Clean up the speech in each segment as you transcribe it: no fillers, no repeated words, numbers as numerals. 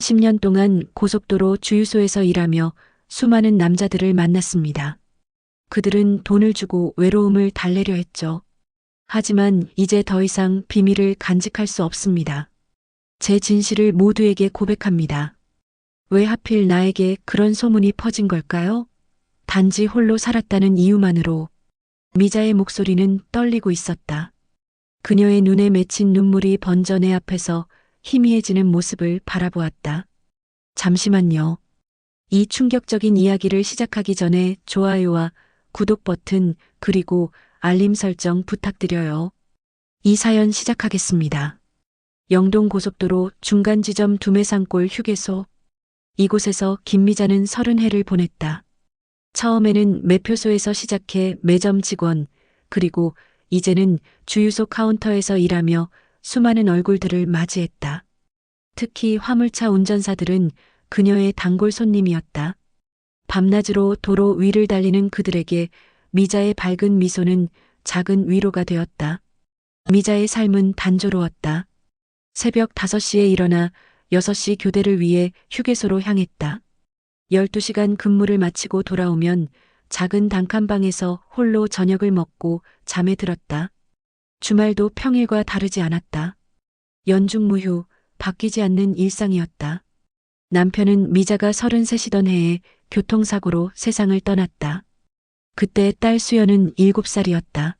10년 동안 고속도로 주유소에서 일하며 수많은 남자들을 만났습니다. 그들은 돈을 주고 외로움을 달래려 했죠. 하지만 이제 더 이상 비밀을 간직할 수 없습니다. 제 진실을 모두에게 고백합니다. 왜 하필 나에게 그런 소문이 퍼진 걸까요? 단지 홀로 살았다는 이유만으로. 미자의 목소리는 떨리고 있었다. 그녀의 눈에 맺힌 눈물이 번져 내 앞에서 희미해지는 모습을 바라보았다. 잠시만요. 이 충격적인 이야기를 시작하기 전에 좋아요와 구독 버튼 그리고 알림 설정 부탁드려요. 이 사연 시작하겠습니다. 영동 고속도로 중간 지점 두매산골 휴게소. 이곳에서 김미자는 30해를 보냈다. 처음에는 매표소에서 시작해 매점 직원, 그리고 이제는 주유소 카운터에서 일하며 수많은 얼굴들을 맞이했다. 특히 화물차 운전사들은 그녀의 단골 손님이었다. 밤낮으로 도로 위를 달리는 그들에게 미자의 밝은 미소는 작은 위로가 되었다. 미자의 삶은 단조로웠다. 새벽 5시에 일어나 6시 교대를 위해 휴게소로 향했다. 12시간 근무를 마치고 돌아오면 작은 단칸방에서 홀로 저녁을 먹고 잠에 들었다. 주말도 평일과 다르지 않았다. 연중무휴, 바뀌지 않는 일상이었다. 남편은 미자가 33이던 해에 교통사고로 세상을 떠났다. 그때 딸 수연은 7살이었다.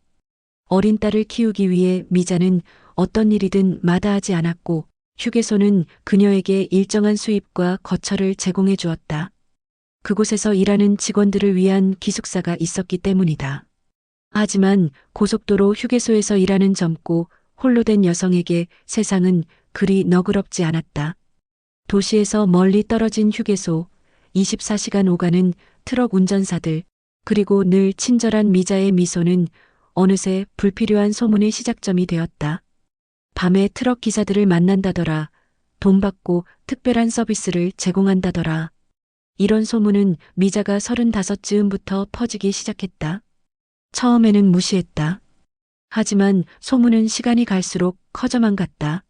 어린 딸을 키우기 위해 미자는 어떤 일이든 마다하지 않았고 휴게소는 그녀에게 일정한 수입과 거처를 제공해 주었다. 그곳에서 일하는 직원들을 위한 기숙사가 있었기 때문이다. 하지만 고속도로 휴게소에서 일하는 젊고 홀로 된 여성에게 세상은 그리 너그럽지 않았다. 도시에서 멀리 떨어진 휴게소, 24시간 오가는 트럭 운전사들, 그리고 늘 친절한 미자의 미소는 어느새 불필요한 소문의 시작점이 되었다. 밤에 트럭 기사들을 만난다더라. 돈 받고 특별한 서비스를 제공한다더라. 이런 소문은 미자가 35즈음부터 퍼지기 시작했다. 처음에는 무시했다. 하지만 소문은 시간이 갈수록 커져만 갔다.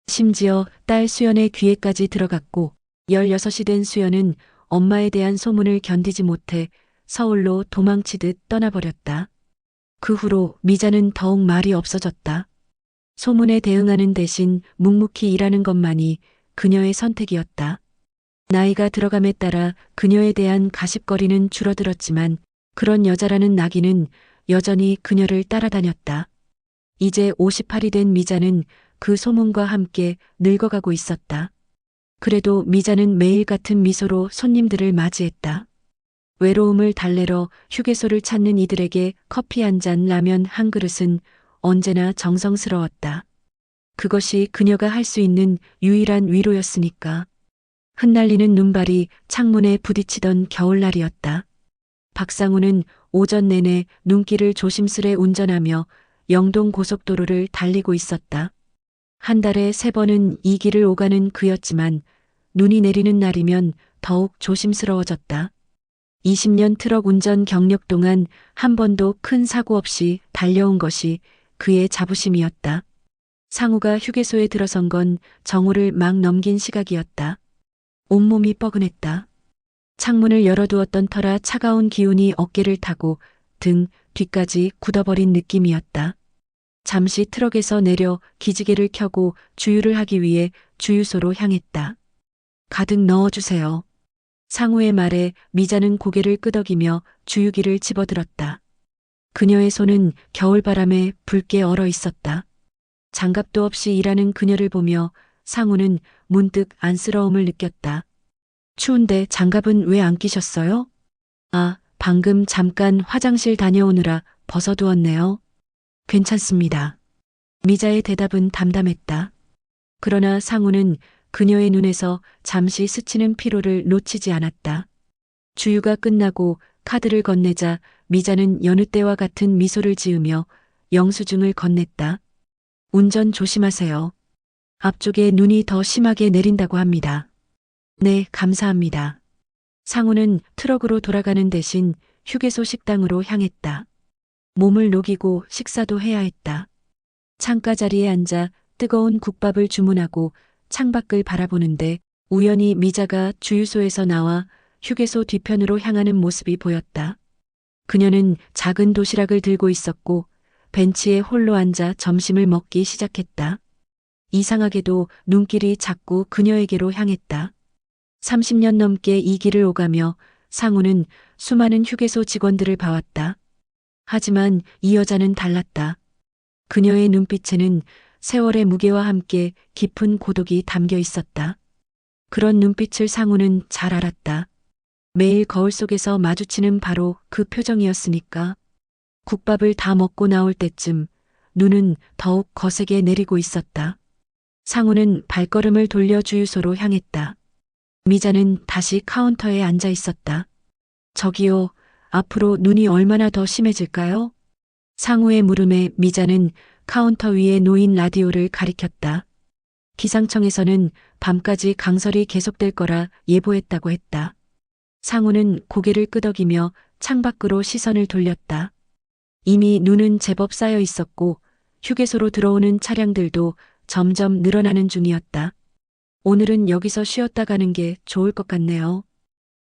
심지어 딸 수연의 귀에까지 들어갔고 16이 된 수연은 엄마에 대한 소문을 견디지 못해 서울로 도망치듯 떠나버렸다. 그 후로 미자는 더욱 말이 없어졌다. 소문에 대응하는 대신 묵묵히 일하는 것만이 그녀의 선택이었다. 나이가 들어감에 따라 그녀에 대한 가십거리는 줄어들었지만 그런 여자라는 낙인은 여전히 그녀를 따라다녔다. 이제 58이 된 미자는 그 소문과 함께 늙어가고 있었다. 그래도 미자는 매일 같은 미소로 손님들을 맞이했다. 외로움을 달래러 휴게소를 찾는 이들에게 커피 한 잔, 라면 한 그릇은 언제나 정성스러웠다. 그것이 그녀가 할 수 있는 유일한 위로였으니까. 흩날리는 눈발이 창문에 부딪히던 겨울날이었다. 박상우는 오전 내내 눈길을 조심스레 운전하며 영동 고속도로를 달리고 있었다. 한 달에 3번은 이 길을 오가는 그였지만 눈이 내리는 날이면 더욱 조심스러워졌다. 20년 트럭 운전 경력 동안 한 번도 큰 사고 없이 달려온 것이 그의 자부심이었다. 상우가 휴게소에 들어선 건 정오를 막 넘긴 시각이었다. 온몸이 뻐근했다. 창문을 열어두었던 터라 차가운 기운이 어깨를 타고 등 뒤까지 굳어버린 느낌이었다. 잠시 트럭에서 내려 기지개를 켜고 주유를 하기 위해 주유소로 향했다. 가득 넣어주세요. 상우의 말에 미자는 고개를 끄덕이며 주유기를 집어들었다. 그녀의 손은 겨울바람에 붉게 얼어 있었다. 장갑도 없이 일하는 그녀를 보며 상우는 문득 안쓰러움을 느꼈다. 추운데 장갑은 왜 안 끼셨어요? 아, 방금 잠깐 화장실 다녀오느라 벗어두었네요. 괜찮습니다. 미자의 대답은 담담했다. 그러나 상우는 그녀의 눈에서 잠시 스치는 피로를 놓치지 않았다. 주유가 끝나고 카드를 건네자 미자는 여느 때와 같은 미소를 지으며 영수증을 건넸다. 운전 조심하세요. 앞쪽에 눈이 더 심하게 내린다고 합니다. 네, 감사합니다. 상우는 트럭으로 돌아가는 대신 휴게소 식당으로 향했다. 몸을 녹이고 식사도 해야 했다. 창가 자리에 앉아 뜨거운 국밥을 주문하고 창밖을 바라보는데 우연히 미자가 주유소에서 나와 휴게소 뒤편으로 향하는 모습이 보였다. 그녀는 작은 도시락을 들고 있었고 벤치에 홀로 앉아 점심을 먹기 시작했다. 이상하게도 눈길이 자꾸 그녀에게로 향했다. 30년 넘게 이 길을 오가며 상우는 수많은 휴게소 직원들을 봐왔다. 하지만 이 여자는 달랐다. 그녀의 눈빛에는 세월의 무게와 함께 깊은 고독이 담겨 있었다. 그런 눈빛을 상우는 잘 알았다. 매일 거울 속에서 마주치는 바로 그 표정이었으니까. 국밥을 다 먹고 나올 때쯤 눈은 더욱 거세게 내리고 있었다. 상우는 발걸음을 돌려 주유소로 향했다. 미자는 다시 카운터에 앉아 있었다. 저기요, 앞으로 눈이 얼마나 더 심해질까요? 상우의 물음에 미자는 카운터 위에 놓인 라디오를 가리켰다. 기상청에서는 밤까지 강설이 계속될 거라 예보했다고 했다. 상우는 고개를 끄덕이며 창밖으로 시선을 돌렸다. 이미 눈은 제법 쌓여 있었고 휴게소로 들어오는 차량들도 점점 늘어나는 중이었다. 오늘은 여기서 쉬었다 가는 게 좋을 것 같네요.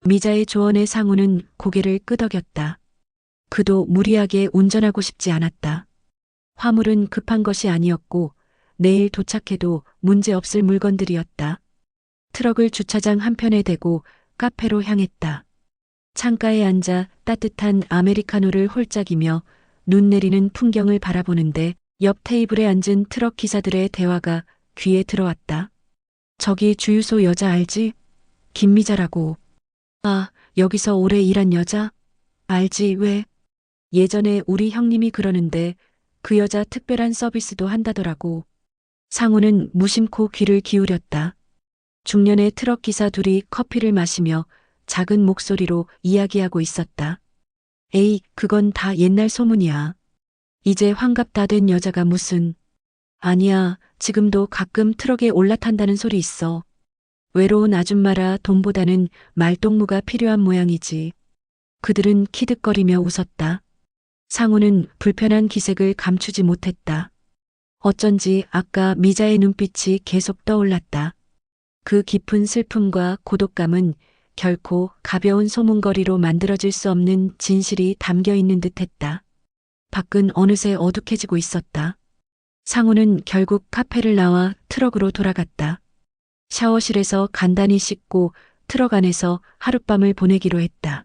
미자의 조언에 상우는 고개를 끄덕였다. 그도 무리하게 운전하고 싶지 않았다. 화물은 급한 것이 아니었고 내일 도착해도 문제없을 물건들이었다. 트럭을 주차장 한편에 대고 카페로 향했다. 창가에 앉아 따뜻한 아메리카노를 홀짝이며 눈 내리는 풍경을 바라보는데 옆 테이블에 앉은 트럭 기사들의 대화가 귀에 들어왔다. 저기 주유소 여자 알지? 김미자라고. 아, 여기서 오래 일한 여자? 알지, 왜? 예전에 우리 형님이 그러는데 그 여자 특별한 서비스도 한다더라고. 상우는 무심코 귀를 기울였다. 중년의 트럭 기사 둘이 커피를 마시며 작은 목소리로 이야기하고 있었다. 에이, 그건 다 옛날 소문이야. 이제 환갑 다 된 여자가 무슨. 아니야, 지금도 가끔 트럭에 올라탄다는 소리 있어. 외로운 아줌마라 돈보다는 말동무가 필요한 모양이지. 그들은 키득거리며 웃었다. 상우는 불편한 기색을 감추지 못했다. 어쩐지 아까 미자의 눈빛이 계속 떠올랐다. 그 깊은 슬픔과 고독감은 결코 가벼운 소문거리로 만들어질 수 없는 진실이 담겨 있는 듯했다. 밖은 어느새 어둑해지고 있었다. 상우는 결국 카페를 나와 트럭으로 돌아갔다. 샤워실에서 간단히 씻고 트럭 안에서 하룻밤을 보내기로 했다.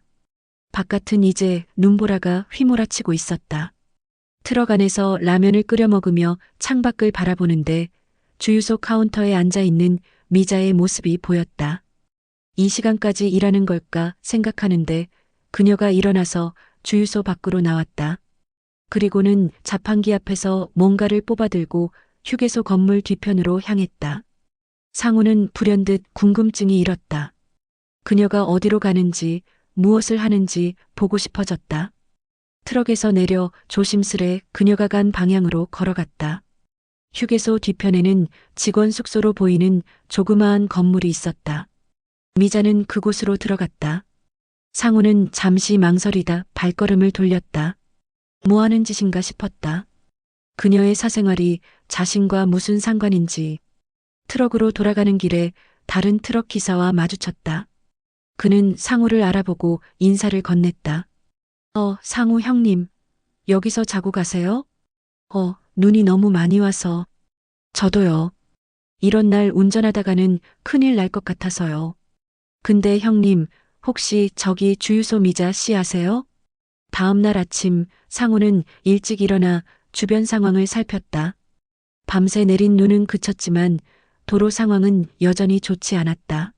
바깥은 이제 눈보라가 휘몰아치고 있었다. 트럭 안에서 라면을 끓여 먹으며 창밖을 바라보는데 주유소 카운터에 앉아 있는 미자의 모습이 보였다. 이 시간까지 일하는 걸까 생각하는데 그녀가 일어나서 주유소 밖으로 나왔다. 그리고는 자판기 앞에서 뭔가를 뽑아들고 휴게소 건물 뒤편으로 향했다. 상우는 불현듯 궁금증이 일었다. 그녀가 어디로 가는지 무엇을 하는지 보고 싶어졌다. 트럭에서 내려 조심스레 그녀가 간 방향으로 걸어갔다. 휴게소 뒤편에는 직원 숙소로 보이는 조그마한 건물이 있었다. 미자는 그곳으로 들어갔다. 상우는 잠시 망설이다 발걸음을 돌렸다. 뭐 하는 짓인가 싶었다. 그녀의 사생활이 자신과 무슨 상관인지. 트럭으로 돌아가는 길에 다른 트럭 기사와 마주쳤다. 그는 상우를 알아보고 인사를 건넸다. 상우 형님, 여기서 자고 가세요? 눈이 너무 많이 와서. 저도요. 이런 날 운전하다가는 큰일 날 것 같아서요. 근데 형님, 혹시 저기 주유소 미자 씨 아세요? 다음 날 아침 상우는 일찍 일어나 주변 상황을 살폈다. 밤새 내린 눈은 그쳤지만 도로 상황은 여전히 좋지 않았다.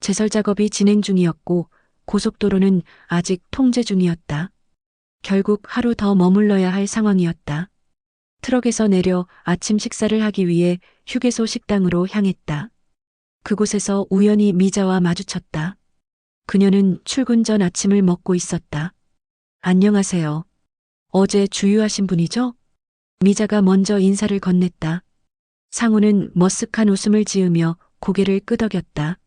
제설 작업이 진행 중이었고 고속도로는 아직 통제 중이었다. 결국 하루 더 머물러야 할 상황이었다. 트럭에서 내려 아침 식사를 하기 위해 휴게소 식당으로 향했다. 그곳에서 우연히 미자와 마주쳤다. 그녀는 출근 전 아침을 먹고 있었다. 안녕하세요. 어제 주유하신 분이죠? 미자가 먼저 인사를 건넸다. 상우는 머쓱한 웃음을 지으며 고개를 끄덕였다.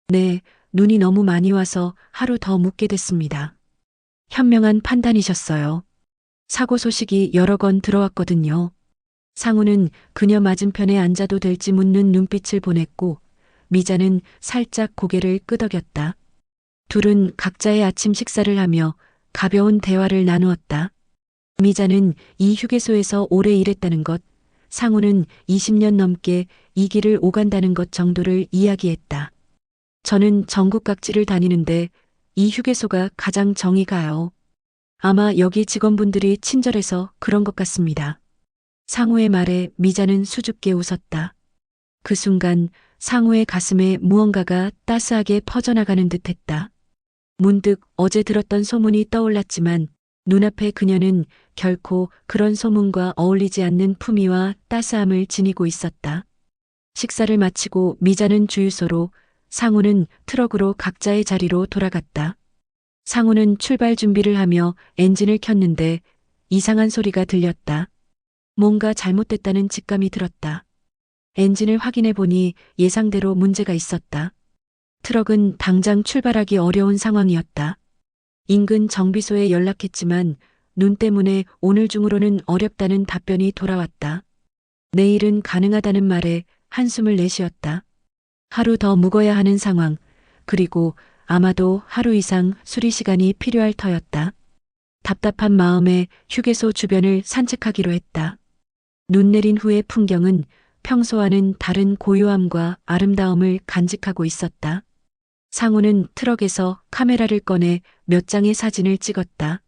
네, 눈이 너무 많이 와서 하루 더 묵게 됐습니다. 현명한 판단이셨어요. 사고 소식이 여러 건 들어왔거든요. 상우는 그녀 맞은편에 앉아도 될지 묻는 눈빛을 보냈고 미자는 살짝 고개를 끄덕였다. 둘은 각자의 아침 식사를 하며 가벼운 대화를 나누었다. 미자는 이 휴게소에서 오래 일했다는 것, 상우는 20년 넘게 이 길을 오간다는 것 정도를 이야기했다. 저는 전국 각지를 다니는데 이 휴게소가 가장 정이 가요. 아마 여기 직원분들이 친절해서 그런 것 같습니다. 상우의 말에 미자는 수줍게 웃었다. 그 순간 상우의 가슴에 무언가가 따스하게 퍼져나가는 듯했다. 문득 어제 들었던 소문이 떠올랐지만 눈앞의 그녀는 결코 그런 소문과 어울리지 않는 품위와 따스함을 지니고 있었다. 식사를 마치고 미자는 주유소로, 상우는 트럭으로 각자의 자리로 돌아갔다. 상우는 출발 준비를 하며 엔진을 켰는데 이상한 소리가 들렸다. 뭔가 잘못됐다는 직감이 들었다. 엔진을 확인해 보니 예상대로 문제가 있었다. 트럭은 당장 출발하기 어려운 상황이었다. 인근 정비소에 연락했지만 눈 때문에 오늘 중으로는 어렵다는 답변이 돌아왔다. 내일은 가능하다는 말에 한숨을 내쉬었다. 하루 더 묵어야 하는 상황, 그리고 아마도 하루 이상 수리 시간이 필요할 터였다. 답답한 마음에 휴게소 주변을 산책하기로 했다. 눈 내린 후의 풍경은 평소와는 다른 고요함과 아름다움을 간직하고 있었다. 상우는 트럭에서 카메라를 꺼내 몇 장의 사진을 찍었다.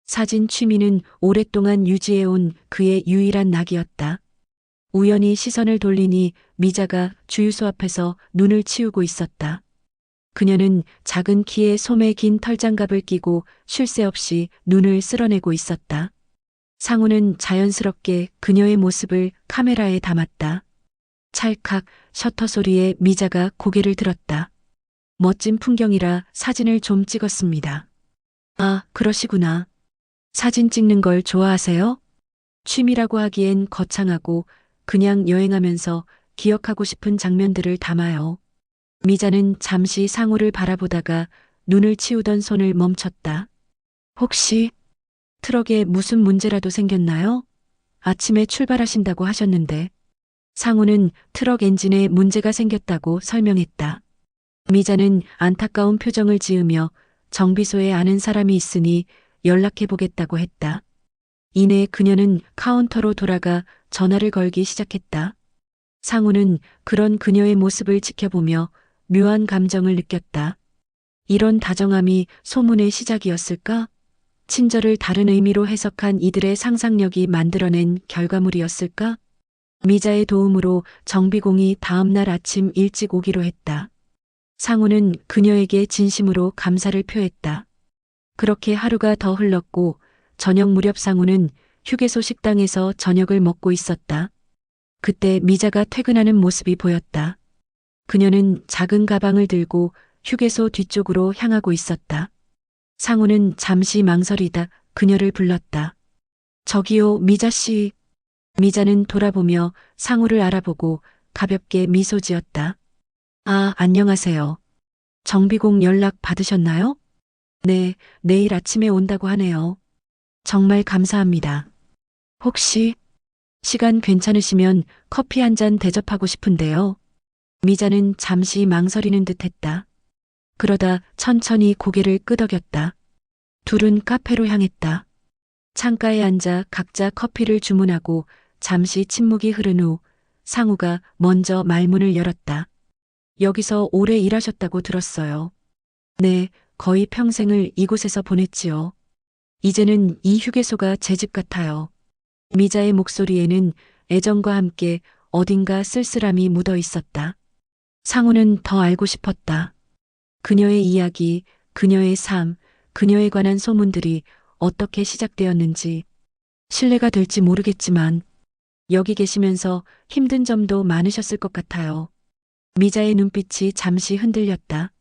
사진 취미는 오랫동안 유지해온 그의 유일한 낙이었다. 우연히 시선을 돌리니 미자가 주유소 앞에서 눈을 치우고 있었다. 그녀는 작은 키에 소매 긴 털장갑을 끼고 쉴 새 없이 눈을 쓸어내고 있었다. 상우는 자연스럽게 그녀의 모습을 카메라에 담았다. 찰칵 셔터 소리에 미자가 고개를 들었다. 멋진 풍경이라 사진을 좀 찍었습니다. 아, 그러시구나. 사진 찍는 걸 좋아하세요? 취미라고 하기엔 거창하고 그냥 여행하면서 기억하고 싶은 장면들을 담아요. 미자는 잠시 상우를 바라보다가 눈을 치우던 손을 멈췄다. 혹시 트럭에 무슨 문제라도 생겼나요? 아침에 출발하신다고 하셨는데. 상우는 트럭 엔진에 문제가 생겼다고 설명했다. 미자는 안타까운 표정을 지으며 정비소에 아는 사람이 있으니 연락해 보겠다고 했다. 이내 그녀는 카운터로 돌아가 전화를 걸기 시작했다. 상우는 그런 그녀의 모습을 지켜보며 묘한 감정을 느꼈다. 이런 다정함이 소문의 시작이었을까? 친절을 다른 의미로 해석한 이들의 상상력이 만들어낸 결과물이었을까? 미자의 도움으로 정비공이 다음 날 아침 일찍 오기로 했다. 상우는 그녀에게 진심으로 감사를 표했다. 그렇게 하루가 더 흘렀고 저녁 무렵 상우는 휴게소 식당에서 저녁을 먹고 있었다. 그때 미자가 퇴근하는 모습이 보였다. 그녀는 작은 가방을 들고 휴게소 뒤쪽으로 향하고 있었다. 상우는 잠시 망설이다 그녀를 불렀다. 저기요, 미자 씨. 미자는 돌아보며 상우를 알아보고 가볍게 미소 지었다. 아, 안녕하세요. 정비공 연락 받으셨나요? 네, 내일 아침에 온다고 하네요. 정말 감사합니다. 혹시 시간 괜찮으시면 커피 한 잔 대접하고 싶은데요. 미자는 잠시 망설이는 듯 했다. 그러다 천천히 고개를 끄덕였다. 둘은 카페로 향했다. 창가에 앉아 각자 커피를 주문하고 잠시 침묵이 흐른 후 상우가 먼저 말문을 열었다. 여기서 오래 일하셨다고 들었어요. 네, 거의 평생을 이곳에서 보냈지요. 이제는 이 휴게소가 제 집 같아요. 미자의 목소리에는 애정과 함께 어딘가 쓸쓸함이 묻어 있었다. 상우는 더 알고 싶었다. 그녀의 이야기, 그녀의 삶, 그녀에 관한 소문들이 어떻게 시작되었는지. 신뢰가 될지 모르겠지만 여기 계시면서 힘든 점도 많으셨을 것 같아요. 미자의 눈빛이 잠시 흔들렸다.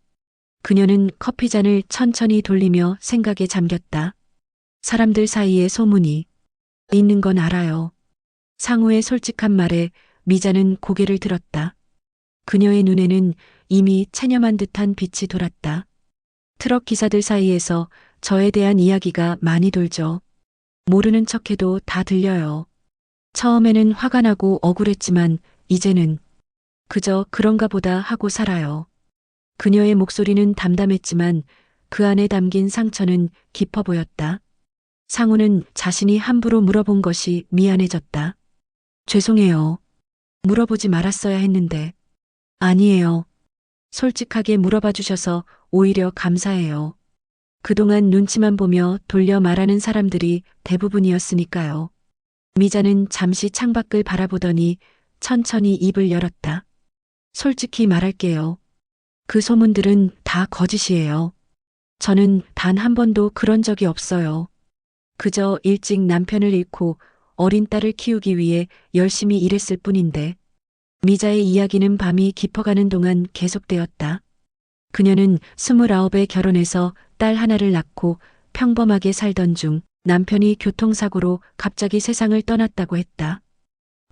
그녀는 커피잔을 천천히 돌리며 생각에 잠겼다. 사람들 사이에 소문이 있는 건 알아요. 상우의 솔직한 말에 미자는 고개를 들었다. 그녀의 눈에는 이미 체념한 듯한 빛이 돌았다. 트럭 기사들 사이에서 저에 대한 이야기가 많이 돌죠. 모르는 척해도 다 들려요. 처음에는 화가 나고 억울했지만 이제는 그저 그런가 보다 하고 살아요. 그녀의 목소리는 담담했지만 그 안에 담긴 상처는 깊어 보였다. 상우는 자신이 함부로 물어본 것이 미안해졌다. 죄송해요. 물어보지 말았어야 했는데. 아니에요. 솔직하게 물어봐 주셔서 오히려 감사해요. 그동안 눈치만 보며 돌려 말하는 사람들이 대부분이었으니까요. 미자는 잠시 창밖을 바라보더니 천천히 입을 열었다. 솔직히 말할게요. 그 소문들은 다 거짓이에요. 저는 단 한 번도 그런 적이 없어요. 그저 일찍 남편을 잃고 어린 딸을 키우기 위해 열심히 일했을 뿐인데. 미자의 이야기는 밤이 깊어가는 동안 계속되었다. 그녀는 29에 결혼해서 딸 하나를 낳고 평범하게 살던 중 남편이 교통사고로 갑자기 세상을 떠났다고 했다.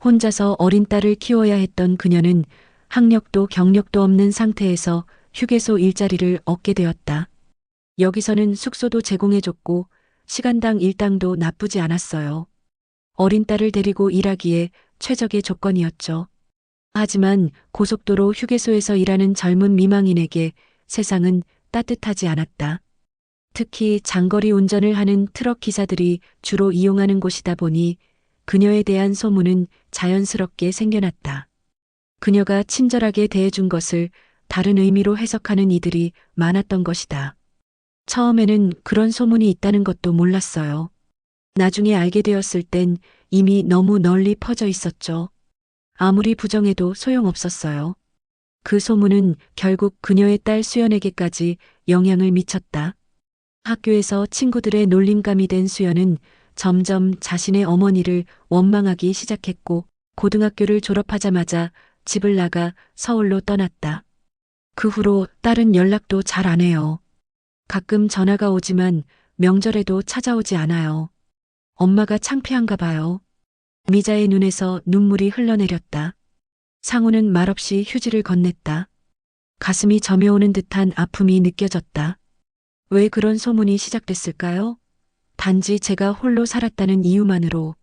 혼자서 어린 딸을 키워야 했던 그녀는 학력도 경력도 없는 상태에서 휴게소 일자리를 얻게 되었다. 여기서는 숙소도 제공해줬고 시간당 일당도 나쁘지 않았어요. 어린 딸을 데리고 일하기에 최적의 조건이었죠. 하지만 고속도로 휴게소에서 일하는 젊은 미망인에게 세상은 따뜻하지 않았다. 특히 장거리 운전을 하는 트럭 기사들이 주로 이용하는 곳이다 보니 그녀에 대한 소문은 자연스럽게 생겨났다. 그녀가 친절하게 대해준 것을 다른 의미로 해석하는 이들이 많았던 것이다. 처음에는 그런 소문이 있다는 것도 몰랐어요. 나중에 알게 되었을 땐 이미 너무 널리 퍼져 있었죠. 아무리 부정해도 소용없었어요. 그 소문은 결국 그녀의 딸 수연에게까지 영향을 미쳤다. 학교에서 친구들의 놀림감이 된 수연은 점점 자신의 어머니를 원망하기 시작했고 고등학교를 졸업하자마자 집을 나가 서울로 떠났다. 그 후로 딸은 연락도 잘 안 해요. 가끔 전화가 오지만 명절에도 찾아오지 않아요. 엄마가 창피한가 봐요. 미자의 눈에서 눈물이 흘러내렸다. 상우는 말없이 휴지를 건넸다. 가슴이 저며오는 듯한 아픔이 느껴졌다. 왜 그런 소문이 시작됐을까요? 단지 제가 홀로 살았다는 이유만으로.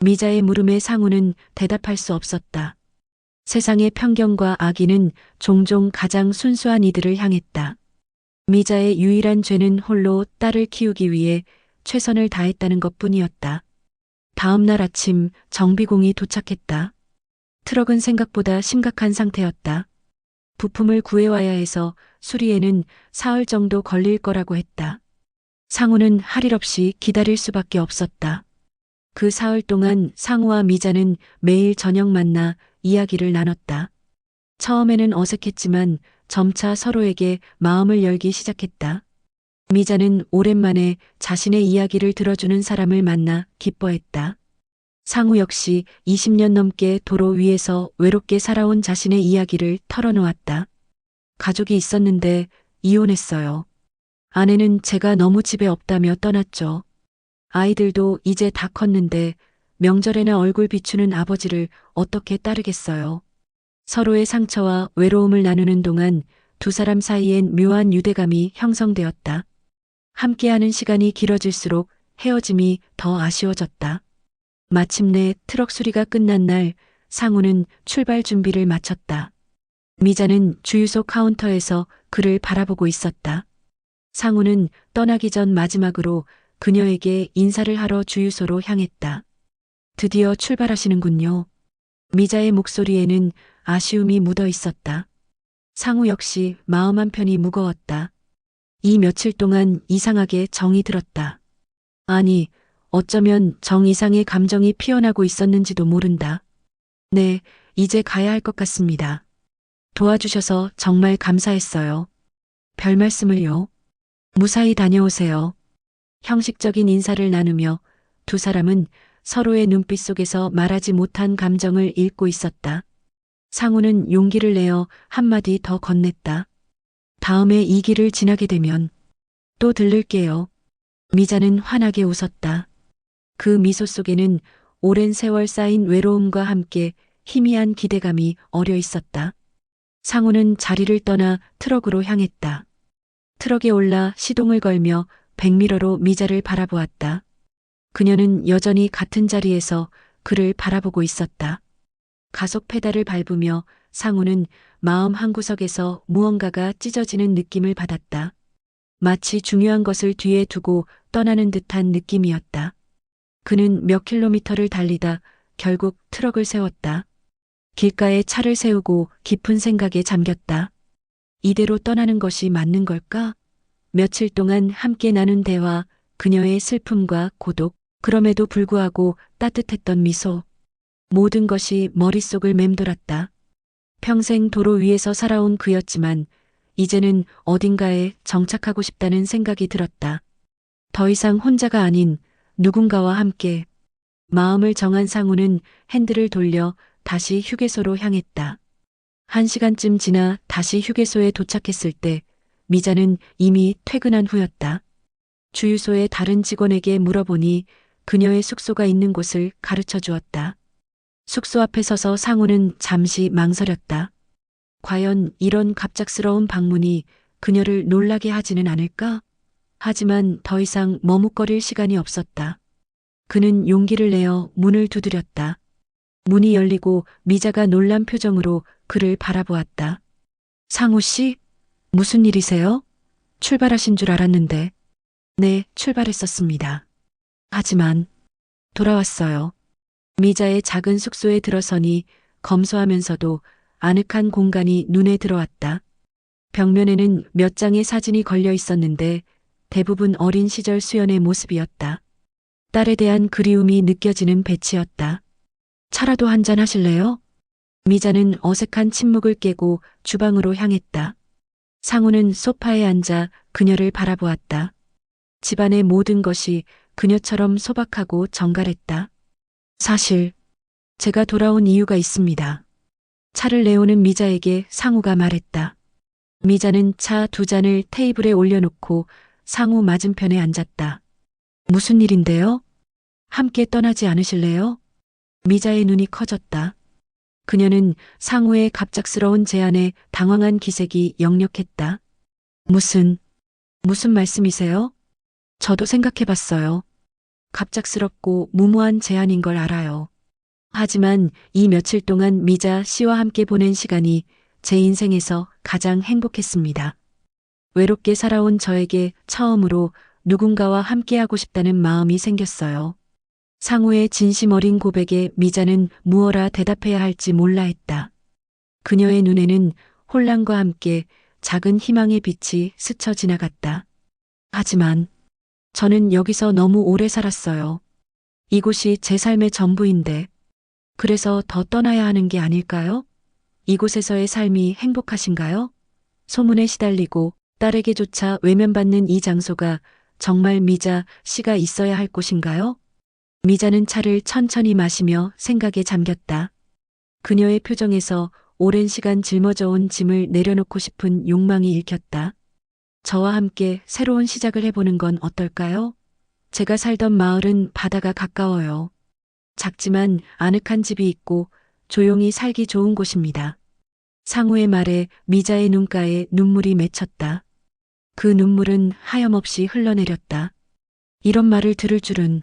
미자의 물음에 상우는 대답할 수 없었다. 세상의 편견과 악의는 종종 가장 순수한 이들을 향했다. 미자의 유일한 죄는 홀로 딸을 키우기 위해 최선을 다했다는 것뿐이었다. 다음 날 아침 정비공이 도착했다. 트럭은 생각보다 심각한 상태였다. 부품을 구해와야 해서 수리에는 사흘 정도 걸릴 거라고 했다. 상우는 할 일 없이 기다릴 수밖에 없었다. 그 사흘 동안 상우와 미자는 매일 저녁 만나 이야기를 나눴다. 처음에는 어색했지만 점차 서로에게 마음을 열기 시작했다. 미자는 오랜만에 자신의 이야기를 들어주는 사람을 만나 기뻐했다. 상우 역시 20년 넘게 도로 위에서 외롭게 살아온 자신의 이야기를 털어놓았다. 가족이 있었는데 이혼했어요. 아내는 제가 너무 집에 없다며 떠났죠. 아이들도 이제 다 컸는데 명절에나 얼굴 비추는 아버지를 어떻게 따르겠어요. 서로의 상처와 외로움을 나누는 동안 두 사람 사이엔 묘한 유대감이 형성되었다. 함께하는 시간이 길어질수록 헤어짐이 더 아쉬워졌다. 마침내 트럭 수리가 끝난 날 상우는 출발 준비를 마쳤다. 미자는 주유소 카운터에서 그를 바라보고 있었다. 상우는 떠나기 전 마지막으로 그녀에게 인사를 하러 주유소로 향했다. 드디어 출발하시는군요. 미자의 목소리에는 아쉬움이 묻어 있었다. 상우 역시 마음 한편이 무거웠다. 이 며칠 동안 이상하게 정이 들었다. 아니, 어쩌면 정 이상의 감정이 피어나고 있었는지도 모른다. 네, 이제 가야 할 것 같습니다. 도와주셔서 정말 감사했어요. 별 말씀을요. 무사히 다녀오세요. 형식적인 인사를 나누며 두 사람은 서로의 눈빛 속에서 말하지 못한 감정을 읽고 있었다. 상우는 용기를 내어 한마디 더 건넸다. 다음에 이 길을 지나게 되면 또 들를게요. 미자는 환하게 웃었다. 그 미소 속에는 오랜 세월 쌓인 외로움과 함께 희미한 기대감이 어려 있었다. 상우는 자리를 떠나 트럭으로 향했다. 트럭에 올라 시동을 걸며 백미러로 미자를 바라보았다. 그녀는 여전히 같은 자리에서 그를 바라보고 있었다. 가속 페달을 밟으며 상우는 마음 한구석에서 무언가가 찢어지는 느낌을 받았다. 마치 중요한 것을 뒤에 두고 떠나는 듯한 느낌이었다. 그는 몇 킬로미터를 달리다 결국 트럭을 세웠다. 길가에 차를 세우고 깊은 생각에 잠겼다. 이대로 떠나는 것이 맞는 걸까? 며칠 동안 함께 나눈 대화, 그녀의 슬픔과 고독, 그럼에도 불구하고 따뜻했던 미소. 모든 것이 머릿속을 맴돌았다. 평생 도로 위에서 살아온 그였지만 이제는 어딘가에 정착하고 싶다는 생각이 들었다. 더 이상 혼자가 아닌 누군가와 함께. 마음을 정한 상우는 핸들을 돌려 다시 휴게소로 향했다. 1시간쯤 지나 다시 휴게소에 도착했을 때 미자는 이미 퇴근한 후였다. 주유소의 다른 직원에게 물어보니 그녀의 숙소가 있는 곳을 가르쳐 주었다. 숙소 앞에 서서 상우는 잠시 망설였다. 과연 이런 갑작스러운 방문이 그녀를 놀라게 하지는 않을까? 하지만 더 이상 머뭇거릴 시간이 없었다. 그는 용기를 내어 문을 두드렸다. 문이 열리고 미자가 놀란 표정으로 그를 바라보았다. 상우 씨, 무슨 일이세요? 출발하신 줄 알았는데. 네, 출발했었습니다. 하지만 돌아왔어요. 미자의 작은 숙소에 들어서니 검소하면서도 아늑한 공간이 눈에 들어왔다. 벽면에는 몇 장의 사진이 걸려 있었는데 대부분 어린 시절 수연의 모습이었다. 딸에 대한 그리움이 느껴지는 배치였다. 차라도 한잔 하실래요? 미자는 어색한 침묵을 깨고 주방으로 향했다. 상우는 소파에 앉아 그녀를 바라보았다. 집안의 모든 것이 그녀처럼 소박하고 정갈했다. 사실 제가 돌아온 이유가 있습니다. 차를 내오는 미자에게 상우가 말했다. 미자는 차 2잔을 테이블에 올려놓고 상우 맞은편에 앉았다. 무슨 일인데요? 함께 떠나지 않으실래요? 미자의 눈이 커졌다. 그녀는 상우의 갑작스러운 제안에 당황한 기색이 역력했다. 무슨 말씀이세요? 저도 생각해봤어요. 갑작스럽고 무모한 제안인 걸 알아요. 하지만 이 며칠 동안 미자 씨와 함께 보낸 시간이 제 인생에서 가장 행복했습니다. 외롭게 살아온 저에게 처음으로 누군가와 함께하고 싶다는 마음이 생겼어요. 상우의 진심 어린 고백에 미자는 무어라 대답해야 할지 몰라 했다. 그녀의 눈에는 혼란과 함께 작은 희망의 빛이 스쳐 지나갔다. 하지만 저는 여기서 너무 오래 살았어요. 이곳이 제 삶의 전부인데 그래서 더 떠나야 하는 게 아닐까요? 이곳에서의 삶이 행복하신가요? 소문에 시달리고 딸에게조차 외면받는 이 장소가 정말 미자 씨가 있어야 할 곳인가요? 미자는 차를 천천히 마시며 생각에 잠겼다. 그녀의 표정에서 오랜 시간 짊어져 온 짐을 내려놓고 싶은 욕망이 읽혔다. 저와 함께 새로운 시작을 해보는 건 어떨까요? 제가 살던 마을은 바다가 가까워요. 작지만 아늑한 집이 있고 조용히 살기 좋은 곳입니다. 상우의 말에 미자의 눈가에 눈물이 맺혔다. 그 눈물은 하염없이 흘러내렸다. 이런 말을 들을 줄은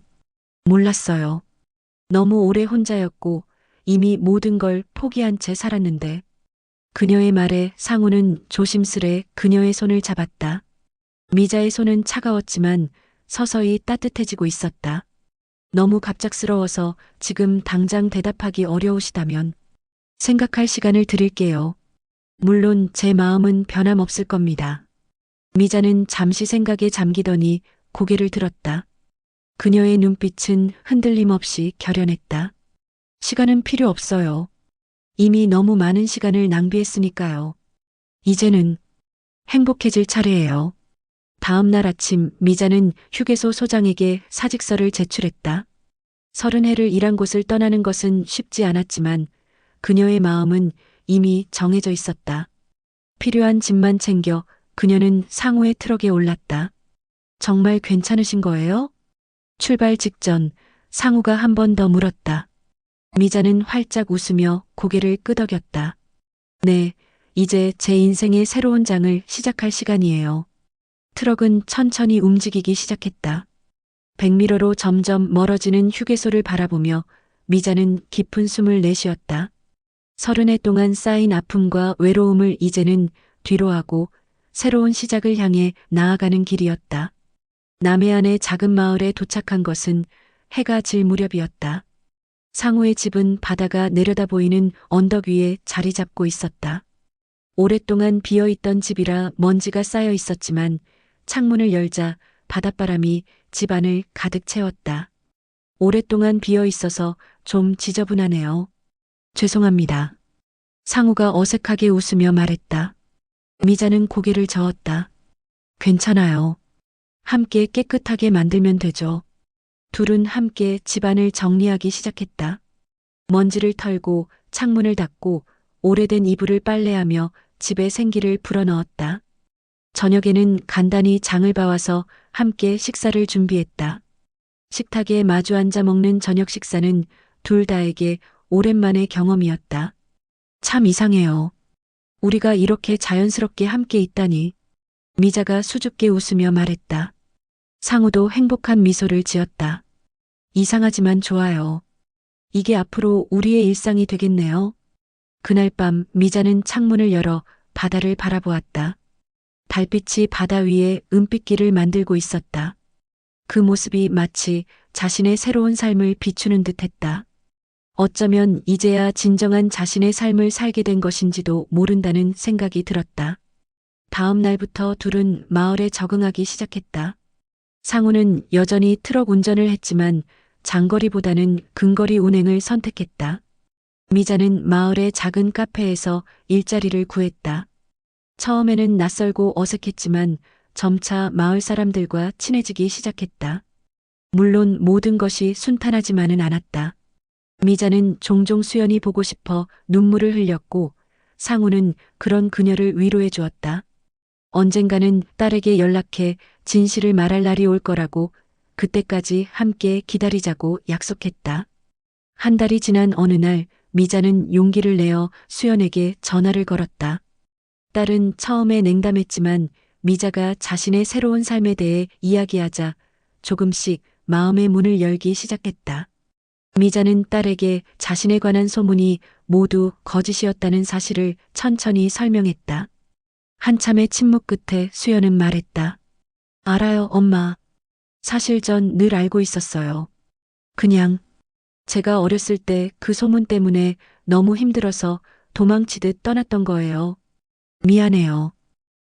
몰랐어요. 너무 오래 혼자였고 이미 모든 걸 포기한 채 살았는데. 그녀의 말에 상우는 조심스레 그녀의 손을 잡았다. 미자의 손은 차가웠지만 서서히 따뜻해지고 있었다. 너무 갑작스러워서 지금 당장 대답하기 어려우시다면 생각할 시간을 드릴게요. 물론 제 마음은 변함없을 겁니다. 미자는 잠시 생각에 잠기더니 고개를 들었다. 그녀의 눈빛은 흔들림 없이 결연했다. 시간은 필요 없어요. 이미 너무 많은 시간을 낭비했으니까요. 이제는 행복해질 차례예요. 다음 날 아침 미자는 휴게소 소장에게 사직서를 제출했다. 30해를 일한 곳을 떠나는 것은 쉽지 않았지만 그녀의 마음은 이미 정해져 있었다. 필요한 짐만 챙겨 그녀는 상우의 트럭에 올랐다. 정말 괜찮으신 거예요? 출발 직전 상우가 한 번 더 물었다. 미자는 활짝 웃으며 고개를 끄덕였다. 네, 이제 제 인생의 새로운 장을 시작할 시간이에요. 트럭은 천천히 움직이기 시작했다. 100미러로 점점 멀어지는 휴게소를 바라보며 미자는 깊은 숨을 내쉬었다. 30해 동안 쌓인 아픔과 외로움을 이제는 뒤로하고 새로운 시작을 향해 나아가는 길이었다. 남해안의 작은 마을에 도착한 것은 해가 질 무렵이었다. 상우의 집은 바다가 내려다 보이는 언덕 위에 자리 잡고 있었다. 오랫동안 비어있던 집이라 먼지가 쌓여 있었지만 창문을 열자 바닷바람이 집 안을 가득 채웠다. 오랫동안 비어 있어서 좀 지저분하네요. 죄송합니다. 상우가 어색하게 웃으며 말했다. 미자는 고개를 저었다. 괜찮아요. 함께 깨끗하게 만들면 되죠. 둘은 함께 집안을 정리하기 시작했다. 먼지를 털고 창문을 닫고 오래된 이불을 빨래하며 집에 생기를 불어넣었다. 저녁에는 간단히 장을 봐와서 함께 식사를 준비했다. 식탁에 마주 앉아 먹는 저녁 식사는 둘 다에게 오랜만의 경험이었다. 참 이상해요. 우리가 이렇게 자연스럽게 함께 있다니. 미자가 수줍게 웃으며 말했다. 상우도 행복한 미소를 지었다. 이상하지만 좋아요. 이게 앞으로 우리의 일상이 되겠네요. 그날 밤 미자는 창문을 열어 바다를 바라보았다. 달빛이 바다 위에 은빛길을 만들고 있었다. 그 모습이 마치 자신의 새로운 삶을 비추는 듯했다. 어쩌면 이제야 진정한 자신의 삶을 살게 된 것인지도 모른다는 생각이 들었다. 다음 날부터 둘은 마을에 적응하기 시작했다. 상우는 여전히 트럭 운전을 했지만 장거리보다는 근거리 운행을 선택했다. 미자는 마을의 작은 카페에서 일자리를 구했다. 처음에는 낯설고 어색했지만 점차 마을 사람들과 친해지기 시작했다. 물론 모든 것이 순탄하지만은 않았다. 미자는 종종 수연이 보고 싶어 눈물을 흘렸고 상우는 그런 그녀를 위로해 주었다. 언젠가는 딸에게 연락해 진실을 말할 날이 올 거라고 그때까지 함께 기다리자고 약속했다. 한 달이 지난 어느 날 미자는 용기를 내어 수연에게 전화를 걸었다. 딸은 처음에 냉담했지만 미자가 자신의 새로운 삶에 대해 이야기하자 조금씩 마음의 문을 열기 시작했다. 미자는 딸에게 자신에 관한 소문이 모두 거짓이었다는 사실을 천천히 설명했다. 한참의 침묵 끝에 수연은 말했다. 알아요, 엄마. 사실 전 늘 알고 있었어요. 그냥 제가 어렸을 때 그 소문 때문에 너무 힘들어서 도망치듯 떠났던 거예요. 미안해요.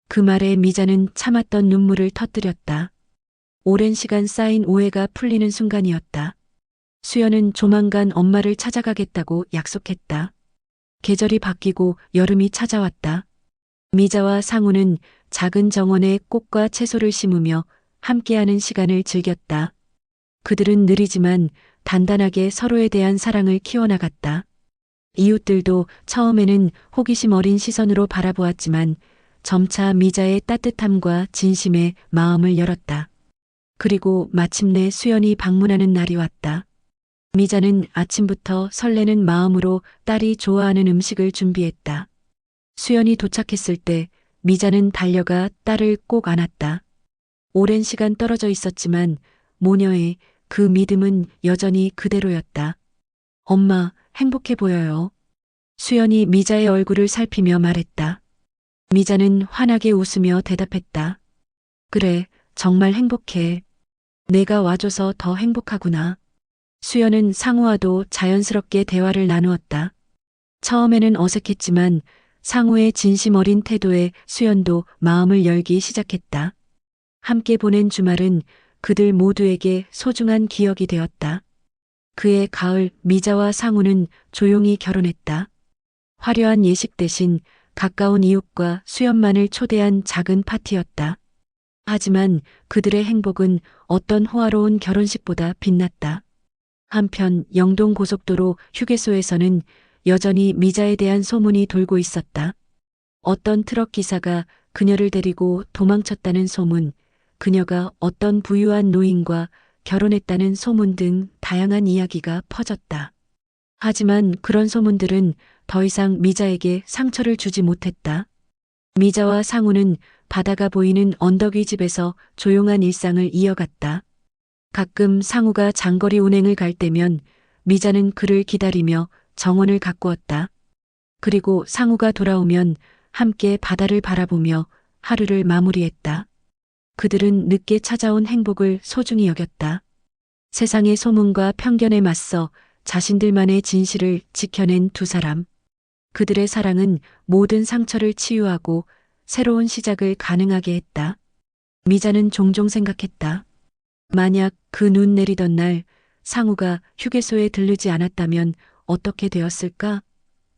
그 말에 미자는 참았던 눈물을 터뜨렸다. 오랜 시간 쌓인 오해가 풀리는 순간이었다. 수연은 조만간 엄마를 찾아가겠다고 약속했다. 계절이 바뀌고 여름이 찾아왔다. 미자와 상우는 작은 정원에 꽃과 채소를 심으며 함께하는 시간을 즐겼다. 그들은 느리지만 단단하게 서로에 대한 사랑을 키워나갔다. 이웃들도 처음에는 호기심 어린 시선으로 바라보았지만 점차 미자의 따뜻함과 진심에 마음을 열었다. 그리고 마침내 수연이 방문하는 날이 왔다. 미자는 아침부터 설레는 마음으로 딸이 좋아하는 음식을 준비했다. 수연이 도착했을 때 미자는 달려가 딸을 꼭 안았다. 오랜 시간 떨어져 있었지만 모녀의 그 믿음은 여전히 그대로였다. 엄마, 행복해 보여요. 수연이 미자의 얼굴을 살피며 말했다. 미자는 환하게 웃으며 대답했다. 그래, 정말 행복해. 내가 와줘서 더 행복하구나. 수연은 상우와도 자연스럽게 대화를 나누었다. 처음에는 어색했지만 상우의 진심 어린 태도에 수연도 마음을 열기 시작했다. 함께 보낸 주말은 그들 모두에게 소중한 기억이 되었다. 그해 가을 미자와 상우는 조용히 결혼했다. 화려한 예식 대신 가까운 이웃과 수연만을 초대한 작은 파티였다. 하지만 그들의 행복은 어떤 호화로운 결혼식보다 빛났다. 한편 영동 고속도로 휴게소에서는 여전히 미자에 대한 소문이 돌고 있었다. 어떤 트럭 기사가 그녀를 데리고 도망쳤다는 소문, 그녀가 어떤 부유한 노인과 결혼했다는 소문 등 다양한 이야기가 퍼졌다. 하지만 그런 소문들은 더 이상 미자에게 상처를 주지 못했다. 미자와 상우는 바다가 보이는 언덕 위 집에서 조용한 일상을 이어갔다. 가끔 상우가 장거리 운행을 갈 때면 미자는 그를 기다리며 정원을 가꾸었다. 그리고 상우가 돌아오면 함께 바다를 바라보며 하루를 마무리했다. 그들은 늦게 찾아온 행복을 소중히 여겼다. 세상의 소문과 편견에 맞서 자신들만의 진실을 지켜낸 두 사람. 그들의 사랑은 모든 상처를 치유하고 새로운 시작을 가능하게 했다. 미자는 종종 생각했다. 만약 그 눈 내리던 날 상우가 휴게소에 들르지 않았다면 어떻게 되었을까?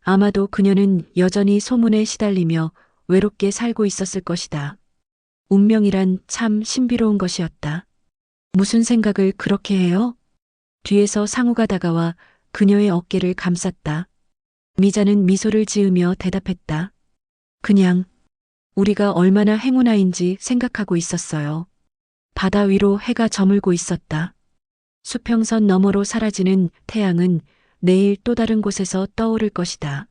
아마도 그녀는 여전히 소문에 시달리며 외롭게 살고 있었을 것이다. 운명이란 참 신비로운 것이었다. 무슨 생각을 그렇게 해요? 뒤에서 상우가 다가와 그녀의 어깨를 감쌌다. 미자는 미소를 지으며 대답했다. 그냥 우리가 얼마나 행운아인지 생각하고 있었어요. 바다 위로 해가 저물고 있었다. 수평선 너머로 사라지는 태양은 내일 또 다른 곳에서 떠오를 것이다.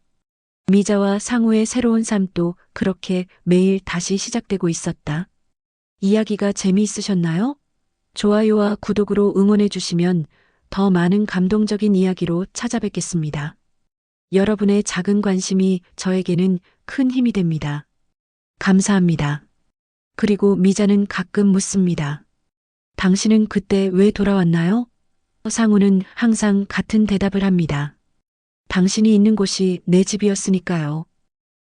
미자와 상우의 새로운 삶도 그렇게 매일 다시 시작되고 있었다. 이야기가 재미있으셨나요? 좋아요와 구독으로 응원해 주시면 더 많은 감동적인 이야기로 찾아뵙겠습니다. 여러분의 작은 관심이 저에게는 큰 힘이 됩니다. 감사합니다. 그리고 미자는 가끔 묻습니다. 당신은 그때 왜 돌아왔나요? 상우는 항상 같은 대답을 합니다. 당신이 있는 곳이 내 집이었으니까요.